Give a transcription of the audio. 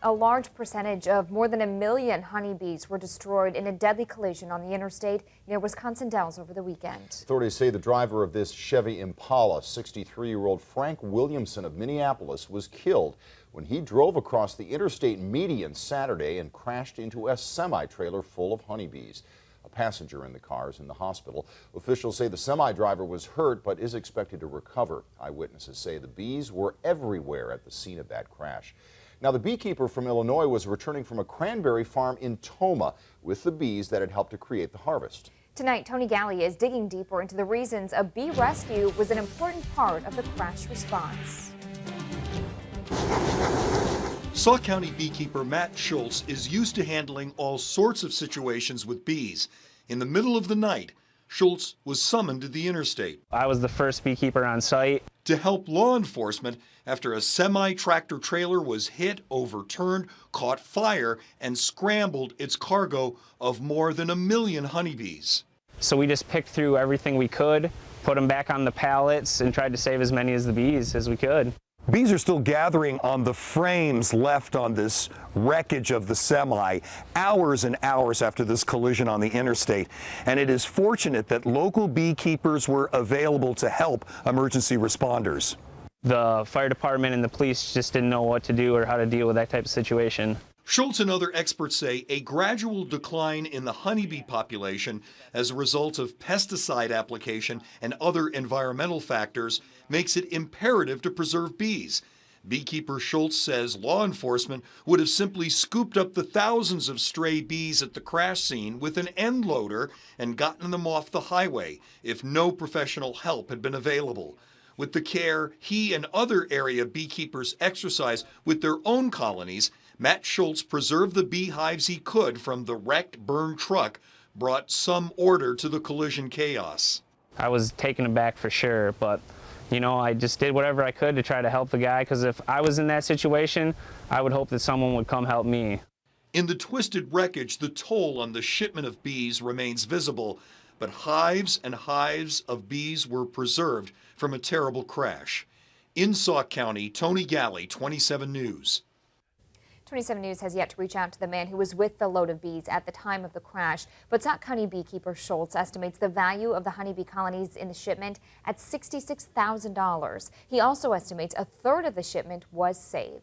A large percentage of more than 1 million honeybees were destroyed in a deadly collision on the interstate near Wisconsin Dells over the weekend. Authorities say the driver of this Chevy Impala, 63-year-old Frank Williamson of Minneapolis, was killed when he drove across the interstate median Saturday and crashed into a semi-trailer full of honeybees. A passenger in the car is in the hospital. Officials say the semi-driver was hurt but is expected to recover. Eyewitnesses say the bees were everywhere at the scene of that crash. Now, the beekeeper from Illinois was returning from a cranberry farm in Toma with the bees that had helped to create the harvest. Tonight, Tony Galley is digging deeper into the reasons a bee rescue was an important part of the crash response. Sauk County beekeeper Matt Schultz is used to handling all sorts of situations with bees. In the middle of the night, Schultz was summoned to the interstate. I was the first beekeeper on site to help law enforcement after a semi-tractor trailer was hit, overturned, caught fire, and scrambled its cargo of more than 1 million honeybees. So we just picked through everything we could, put them back on the pallets, and tried to save as many of the bees as we could. Bees are still gathering on the frames left on this wreckage of the semi hours and hours after this collision on the interstate. And it is fortunate that local beekeepers were available to help emergency responders. The fire department and the police just didn't know what to do or how to deal with that type of situation. Schultz and other experts say a gradual decline in the honeybee population as a result of pesticide application and other environmental factors makes it imperative to preserve bees. Beekeeper Schultz says law enforcement would have simply scooped up the thousands of stray bees at the crash scene with an end loader and gotten them off the highway if no professional help had been available. With the care he and other area beekeepers exercise with their own colonies, Matt Schultz preserved the beehives he could from the wrecked, burned truck, brought some order to the collision chaos. I was taken aback for sure, but you know, I just did whatever I could to try to help the guy, because if I was in that situation, I would hope that someone would come help me. In the twisted wreckage, the toll on the shipment of bees remains visible, but hives and hives of bees were preserved from a terrible crash. In Sauk County, Tony Galley, 27 News. 27 News has yet to reach out to the man who was with the load of bees at the time of the crash, but Sauk County beekeeper Schultz estimates the value of the honeybee colonies in the shipment at $66,000. He also estimates a third of the shipment was saved.